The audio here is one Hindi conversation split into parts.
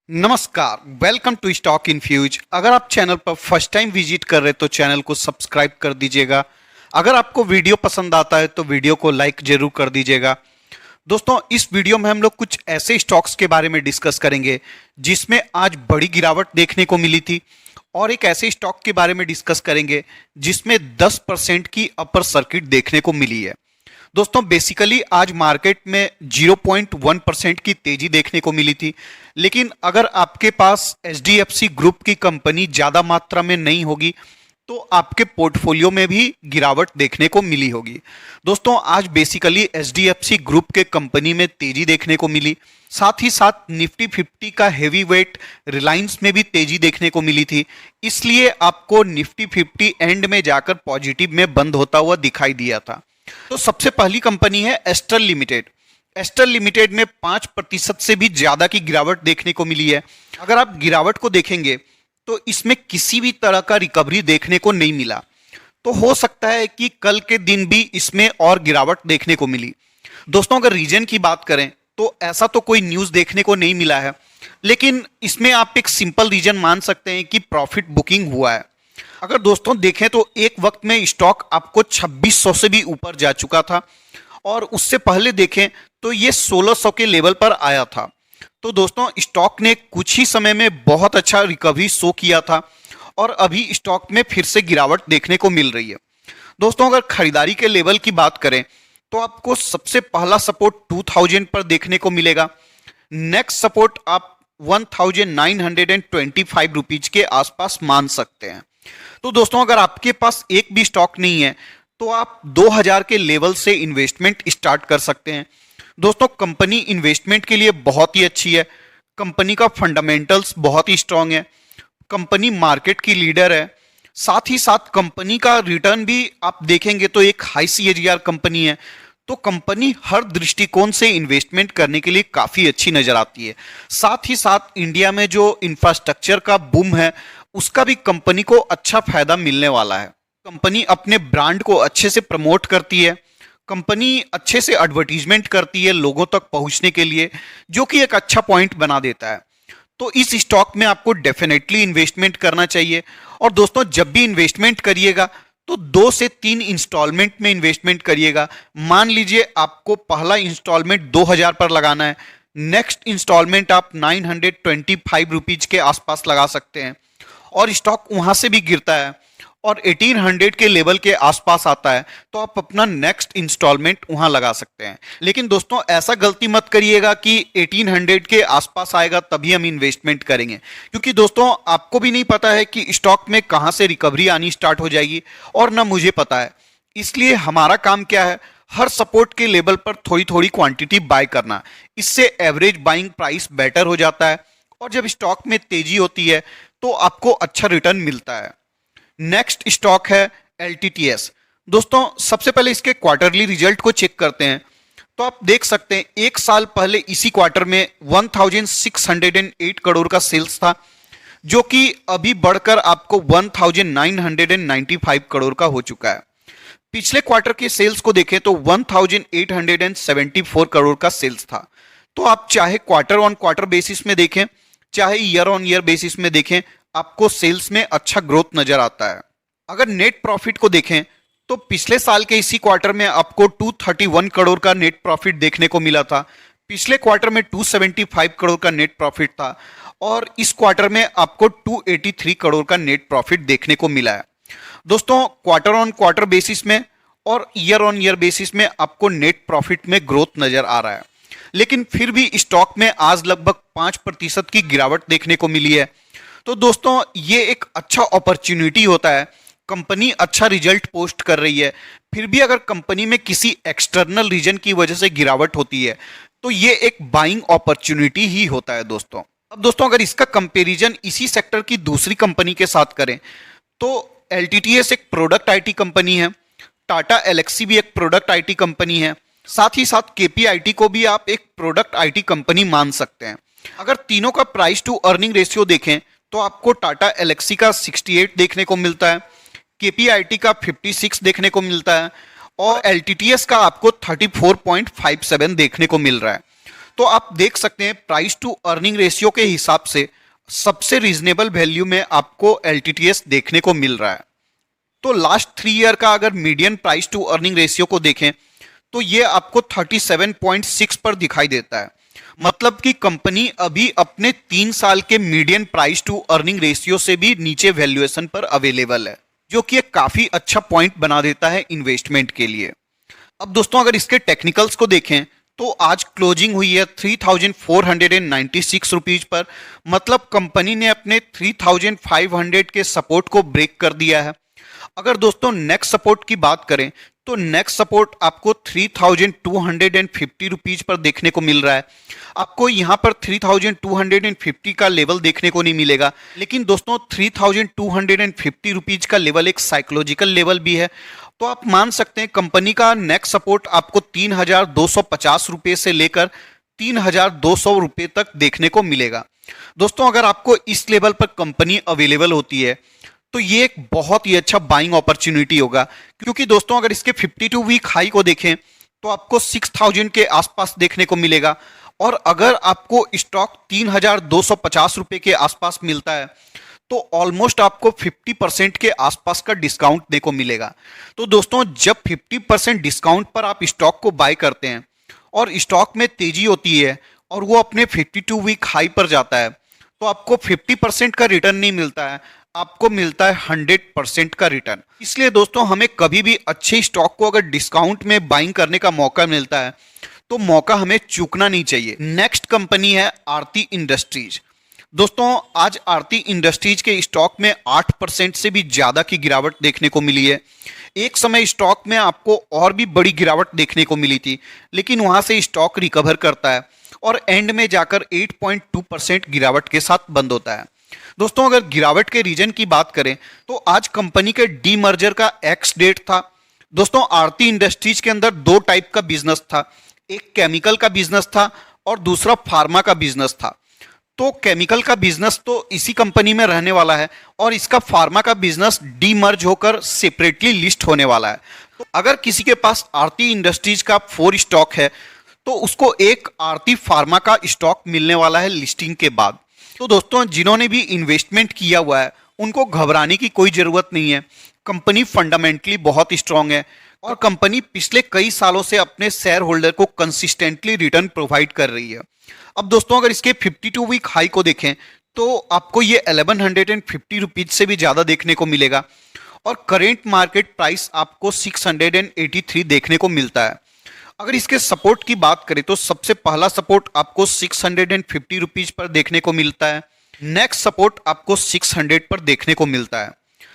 नमस्कार, वेलकम टू स्टॉक इन्फ्यूज। अगर आप चैनल पर फर्स्ट टाइम विजिट कर रहे हैं तो चैनल को सब्सक्राइब कर दीजिएगा। अगर आपको वीडियो पसंद आता है तो वीडियो को लाइक जरूर कर दीजिएगा। दोस्तों, इस वीडियो में हम लोग कुछ ऐसे स्टॉक्स के बारे में डिस्कस करेंगे जिसमें आज बड़ी गिरावट देखने को मिली थी, और एक ऐसे स्टॉक के बारे में डिस्कस करेंगे जिसमें 10% की अपर सर्किट देखने को मिली है। दोस्तों, बेसिकली आज मार्केट में 0.1% की तेजी देखने को मिली थी, लेकिन अगर आपके पास एचडीएफसी ग्रुप की कंपनी ज़्यादा मात्रा में नहीं होगी तो आपके पोर्टफोलियो में भी गिरावट देखने को मिली होगी। दोस्तों, आज बेसिकली एचडीएफसी ग्रुप के कंपनी में तेजी देखने को मिली, साथ ही साथ निफ्टी 50 का हेवी वेट रिलायंस में भी तेजी देखने को मिली थी। इसलिए आपको निफ्टी 50 एंड में जाकर पॉजिटिव में बंद होता हुआ दिखाई दिया था। तो सबसे पहली कंपनी है एस्ट्रल लिमिटेड। एस्ट्रल लिमिटेड में 5% से भी ज्यादा की गिरावट देखने को मिली है। अगर आप गिरावट को देखेंगे तो इसमें किसी भी तरह का रिकवरी देखने को नहीं मिला, तो हो सकता है कि कल के दिन भी इसमें और गिरावट देखने को मिली। दोस्तों, अगर रीजन की बात करें तो ऐसा तो कोई न्यूज देखने को नहीं मिला है, लेकिन इसमें आप एक सिंपल रीजन मान सकते हैं कि प्रॉफिट बुकिंग हुआ है। अगर दोस्तों देखें तो एक वक्त में स्टॉक आपको 2600 से भी ऊपर जा चुका था, और उससे पहले देखें तो ये 1600 के लेवल पर आया था। तो दोस्तों, स्टॉक ने कुछ ही समय में बहुत अच्छा रिकवरी शो किया था, और अभी स्टॉक में फिर से गिरावट देखने को मिल रही है। दोस्तों, अगर खरीदारी के लेवल की बात करें तो आपको सबसे पहला सपोर्ट 2000 पर देखने को मिलेगा। नेक्स्ट सपोर्ट आप 1925 रुपीज के आसपास मान सकते हैं। तो दोस्तों, अगर आपके पास एक भी स्टॉक नहीं है तो आप 2000 के लेवल से इन्वेस्टमेंट स्टार्ट कर सकते हैं। दोस्तों, कंपनी इन्वेस्टमेंट के लिए बहुत ही अच्छी है। कंपनी का फंडामेंटल्स बहुत ही स्ट्रांग है। कंपनी मार्केट की लीडर है। साथ ही साथ कंपनी का रिटर्न भी आप देखेंगे तो एक हाई सीएजीआर कंपनी है। तो कंपनी हर दृष्टिकोण से इन्वेस्टमेंट करने के लिए काफी अच्छी नजर आती है। साथ ही साथ इंडिया में जो इंफ्रास्ट्रक्चर का बूम है उसका भी कंपनी को अच्छा फायदा मिलने वाला है। कंपनी अपने ब्रांड को अच्छे से प्रमोट करती है। कंपनी अच्छे से एडवर्टीजमेंट करती है लोगों तक पहुंचने के लिए, जो कि एक अच्छा पॉइंट बना देता है। तो इस स्टॉक में आपको डेफिनेटली इन्वेस्टमेंट करना चाहिए। और दोस्तों, जब भी इन्वेस्टमेंट करिएगा तो 2 से 3 इंस्टॉलमेंट में इन्वेस्टमेंट करिएगा। मान लीजिए आपको पहला इंस्टॉलमेंट 2000 पर लगाना है, नेक्स्ट इंस्टॉलमेंट आप 925 रुपीज के आसपास लगा सकते हैं, और स्टॉक वहां से भी गिरता है और 1800 के लेवल के आसपास आता है तो आप अपना नेक्स्ट इंस्टॉलमेंट वहां लगा सकते हैं। लेकिन दोस्तों, ऐसा गलती मत करिएगा कि 1800 के आसपास आएगा तभी हम इन्वेस्टमेंट करेंगे, क्योंकि दोस्तों आपको भी नहीं पता है कि स्टॉक में कहां से रिकवरी आनी स्टार्ट हो जाएगी, और ना मुझे पता है। इसलिए हमारा काम क्या है, हर सपोर्ट के लेवल पर थोड़ी थोड़ी क्वांटिटी बाय करना। इससे एवरेज बाइंग प्राइस बेटर हो जाता है, और जब स्टॉक में तेजी होती है तो आपको अच्छा रिटर्न मिलता है। नेक्स्ट स्टॉक है एलटीटीएस। दोस्तों, सबसे पहले इसके क्वार्टरली रिजल्ट को चेक करते हैं तो आप देख सकते हैं एक साल पहले इसी क्वार्टर में 1608 करोड़ का सेल्स था, जो कि अभी बढ़कर आपको 1995 करोड़ का हो चुका है। पिछले क्वार्टर के सेल्स को देखें तो 1874 करोड़ का सेल्स था। तो आप चाहे क्वार्टर ऑन क्वार्टर बेसिस में देखें, चाहे ईयर ऑन ईयर बेसिस में देखें, आपको सेल्स में अच्छा ग्रोथ नजर आता है। अगर नेट प्रॉफिट को देखें तो पिछले साल के इसी क्वार्टर में आपको 231 करोड़ का नेट प्रॉफिट देखने को मिला था। पिछले क्वार्टर में 275 करोड़ का नेट प्रॉफिट था, और इस क्वार्टर में आपको 283 करोड़ का नेट प्रॉफिट देखने को मिला है। दोस्तों, क्वार्टर ऑन क्वार्टर बेसिस में और ईयर ऑन ईयर बेसिस में आपको नेट प्रॉफिट में ग्रोथ नजर आ रहा है, लेकिन फिर भी स्टॉक में आज लगभग 5% की गिरावट देखने को मिली है। तो दोस्तों, ये एक अच्छा अपॉर्चुनिटी होता है। कंपनी अच्छा रिजल्ट पोस्ट कर रही है, फिर भी अगर कंपनी में किसी एक्सटर्नल रीजन की वजह से गिरावट होती है तो ये एक बाइंग अपॉर्चुनिटी ही होता है दोस्तों। अब दोस्तों, अगर इसका कंपैरिजन इसी सेक्टर की दूसरी कंपनी के साथ करें तो एलटीटीएस एक प्रोडक्ट आईटी कंपनी है, टाटा एलेक्सी भी एक प्रोडक्ट आईटी कंपनी है, साथ ही साथ केपीआईटी को भी आप एक प्रोडक्ट आईटी कंपनी मान सकते हैं। अगर तीनों का प्राइस टू अर्निंग रेशियो देखें तो आपको टाटा एलेक्सी का 68 देखने को मिलता है, केपीआईटी का 56 देखने को मिलता है, और एलटीटीएस का आपको 34.57 देखने को मिल रहा है। तो आप देख सकते हैं प्राइस टू अर्निंग रेशियो के हिसाब से सबसे रीजनेबल वैल्यू में आपको एलटीटीएस देखने को मिल रहा है। तो लास्ट 3 ईयर का अगर median price to earning ratio को देखें तो ये आपको 37.6 पर दिखाई देता है। मतलब कि कंपनी अभी अपने 3 साल के median price to earning ratio से भी नीचे वैल्यूएशन पर अवेलेबल है, जो कि एक काफी अच्छा पॉइंट बना देता है इन्वेस्टमेंट के लिए। अब दोस्तों अगर इसके टेक्निकल्स को देखें तो आज क्लोजिंग हुई है 3496 रुपीज पर। मतलब कंपनी ने अपने 3500 के सपोर्ट को ब्रेक कर दिया है। अगर दोस्तों नेक्स्ट सपोर्ट की बात करें तो नेक्स्ट सपोर्ट आपको 3250 रुपीज पर देखने को मिल रहा है। आपको यहां पर 3250 का लेवल देखने को नहीं मिलेगा, लेकिन दोस्तों 3250 रुपीज का लेवल एक साइकोलॉजिकल लेवल भी है। तो आप मान सकते हैं कंपनी का नेक्स्ट सपोर्ट आपको 3250 रुपये से लेकर 3200 रुपये तक देखने को मिलेगा। दोस्तों अगर आपको इस लेवल पर कंपनी अवेलेबल होती है तो ये एक बहुत ही अच्छा बाइंग अपॉर्चुनिटी होगा, क्योंकि दोस्तों अगर इसके 52 वीक हाई को देखें तो आपको 6000 के आसपास देखने को मिलेगा। और अगर आपको स्टॉक 3250 रुपए के आसपास मिलता है तो ऑलमोस्ट आपको 50% के आसपास का डिस्काउंट देखने को मिलेगा। तो दोस्तों जब 50% डिस्काउंट पर आप स्टॉक को बाय करते हैं और स्टॉक में तेजी होती है और वो अपने 52 वीक हाई पर जाता है तो आपको 50% का रिटर्न नहीं मिलता है, आपको मिलता है 100% का रिटर्न। इसलिए दोस्तों हमें कभी भी अच्छे स्टॉक को अगर डिस्काउंट में बाइंग करने का मौका मिलता है तो मौका हमें चूकना नहीं चाहिए। नेक्स्ट कंपनी है आरती इंडस्ट्रीज। दोस्तों आज आरती इंडस्ट्रीज के स्टॉक में 8% से भी ज्यादा की गिरावट देखने को मिली है। एक समय स्टॉक में आपको और भी बड़ी गिरावट देखने को मिली थी, लेकिन वहां से स्टॉक रिकवर करता है और एंड में जाकर 8.2% गिरावट के साथ बंद होता है। दोस्तों अगर गिरावट के रीजन की बात करें तो आज कंपनी के डीमर्जर का एक्स डेट था। दोस्तों आरती इंडस्ट्रीज के अंदर 2 टाइप का बिजनेस था, एक केमिकल का बिजनेस था और दूसरा फार्मा का बिजनेस था। तो केमिकल का बिजनेस तो इसी कंपनी में रहने वाला है और इसका फार्मा का बिजनेस डीमर्ज होकर सेपरेटली लिस्ट होने वाला है। तो अगर किसी के पास आरती इंडस्ट्रीज का 4 स्टॉक है तो उसको एक आरती फार्मा का स्टॉक मिलने वाला है लिस्टिंग के बाद। तो दोस्तों जिन्होंने भी इन्वेस्टमेंट किया हुआ है उनको घबराने की कोई जरूरत नहीं है। कंपनी फंडामेंटली बहुत स्ट्रांग है और कंपनी पिछले कई सालों से अपने शेयर होल्डर को कंसिस्टेंटली रिटर्न प्रोवाइड कर रही है। अब दोस्तों अगर इसके 52 वीक हाई को देखें तो आपको ये 1150 रुपीज से भी ज्यादा देखने को मिलेगा और करेंट मार्केट प्राइस आपको 683 देखने को मिलता है। अगर इसके सपोर्ट की बात करें तो सबसे पहला सपोर्ट आपको 650 रुपीज पर देखने को मिलता है। नेक्स्ट सपोर्ट आपको 600 पर देखने को मिलता है।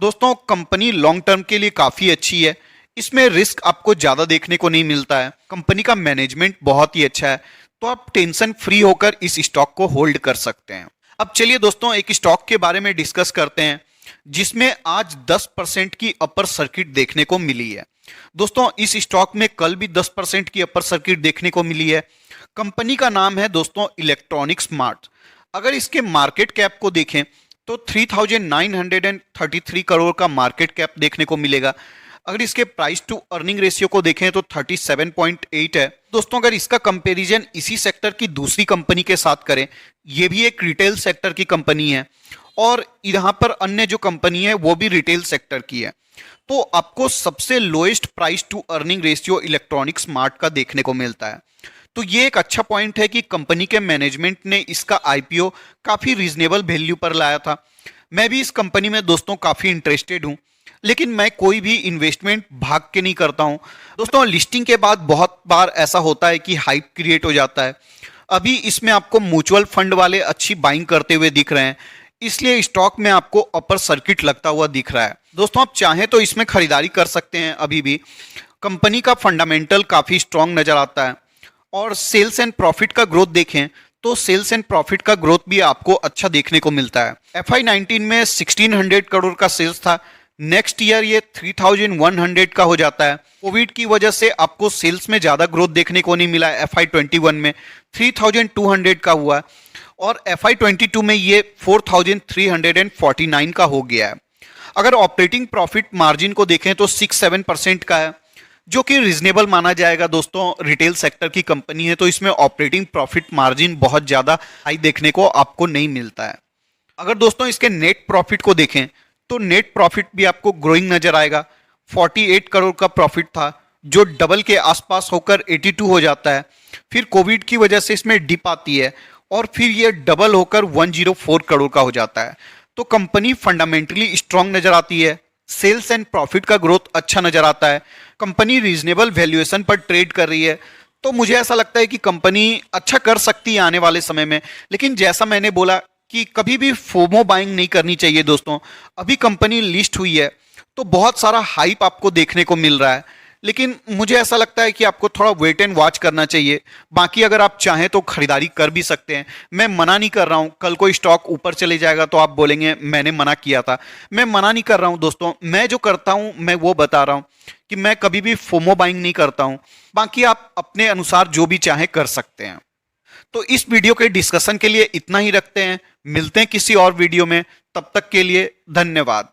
दोस्तों कंपनी लॉन्ग टर्म के लिए काफी अच्छी है, इसमें रिस्क आपको ज्यादा देखने को नहीं मिलता है। कंपनी का मैनेजमेंट बहुत ही अच्छा है, तो आप टेंशन फ्री होकर इस स्टॉक को होल्ड कर सकते हैं। अब चलिए दोस्तों एक स्टॉक के बारे में डिस्कस करते हैं जिसमें आज 10% की अपर सर्किट देखने को मिली है। दोस्तों इस स्टॉक में कल भी 10% की अपर सर्किट देखने को मिली है। कंपनी का नाम है दोस्तों इलेक्ट्रॉनिक्स मार्ट। अगर इसके मार्केट कैप को देखें तो 3933 करोड़ का मार्केट कैप देखने को मिलेगा। अगर इसके प्राइस टू अर्निंग रेशियो को देखें तो 37.8 है। दोस्तों अगर इसका कंपैरिजन इसी सेक्टर की दूसरी कंपनी के साथ करें, ये भी एक रिटेल सेक्टर की कंपनी है और यहाँ पर अन्य जो कंपनी है वो भी रिटेल सेक्टर की है, तो आपको सबसे lowest price to earning ratio Electronics Mart का देखने को मिलता है। तो ये एक अच्छा पॉइंट है कि कंपनी के मैनेजमेंट ने इसका आईपीओ काफी रीजनेबल वैल्यू पर लाया था। मैं भी इस कंपनी में दोस्तों काफी इंटरेस्टेड हूं, लेकिन मैं कोई भी इन्वेस्टमेंट भाग के नहीं करता हूं। दोस्तों लिस्टिंग के बाद बहुत बार ऐसा होता है कि हाइप क्रिएट हो जाता है। अभी इसमें आपको म्यूचुअल फंड वाले अच्छी बाइंग करते हुए दिख रहे हैं, इसलिए स्टॉक में आपको अपर सर्किट लगता हुआ दिख रहा है। दोस्तों आप चाहें तो इसमें खरीदारी कर सकते हैं। अभी भी कंपनी का फंडामेंटल काफी स्ट्रांग नजर आता है और सेल्स एंड प्रॉफिट का ग्रोथ देखें तो सेल्स एंड प्रॉफिट का ग्रोथ भी आपको अच्छा देखने को मिलता है। FY19 में 1600 करोड़ का सेल्स था, नेक्स्ट ईयर ये 3100 का हो जाता है। कोविड की वजह से आपको सेल्स में ज्यादा ग्रोथ देखने को नहीं मिला। FY21 में 3200 का हुआ और FY22 में ये 4349 का हो गया है। अगर ऑपरेटिंग प्रॉफिट मार्जिन को देखें तो 6-7% का है। जो कि रिजनेबल माना जाएगा। दोस्तों रिटेल सेक्टर की कंपनी है तो इसमें ऑपरेटिंग प्रॉफिट मार्जिन बहुत ज़्यादा हाई देखने को आपको नहीं मिलता है। अगर दोस्तों इसके नेट प्रॉफिट को देखें तो नेट प्रॉफिट भी आपको ग्रोइंग नजर आएगा। 48 करोड़ का प्रॉफिट था जो डबल के आसपास होकर 82 हो जाता है। फिर कोविड की वजह से इसमें डिप आती है और फिर ये डबल होकर 104 करोड़ का हो जाता है। तो कंपनी फंडामेंटली स्ट्रांग नजर आती है। सेल्स एंड प्रॉफिट का ग्रोथ अच्छा नजर आता है। कंपनी रीजनेबल वैल्यूएशन पर ट्रेड कर रही है। तो मुझे ऐसा लगता है कि कंपनी अच्छा कर सकती है आने वाले समय में। लेकिन जैसा मैंने बोला कि कभी भी फोमो बाइंग नहीं करनी चाहिए दोस्तों। अभी कंपनी लिस्ट हुई है तो बहुत सारा हाइप आपको देखने को मिल रहा है, लेकिन मुझे ऐसा लगता है कि आपको थोड़ा वेट एंड वॉच करना चाहिए। बाकी अगर आप चाहें तो खरीदारी कर भी सकते हैं, मैं मना नहीं कर रहा हूं। कल कोई स्टॉक ऊपर चले जाएगा तो आप बोलेंगे मैंने मना किया था। मैं मना नहीं कर रहा हूं दोस्तों, मैं जो करता हूं मैं वो बता रहा हूं कि मैं कभी भी फोमो बाइंग नहीं करता हूं। बाकी आप अपने अनुसार जो भी चाहें कर सकते हैं। तो इस वीडियो के डिस्कशन के लिए इतना ही रखते हैं, मिलते हैं किसी और वीडियो में। तब तक के लिए धन्यवाद।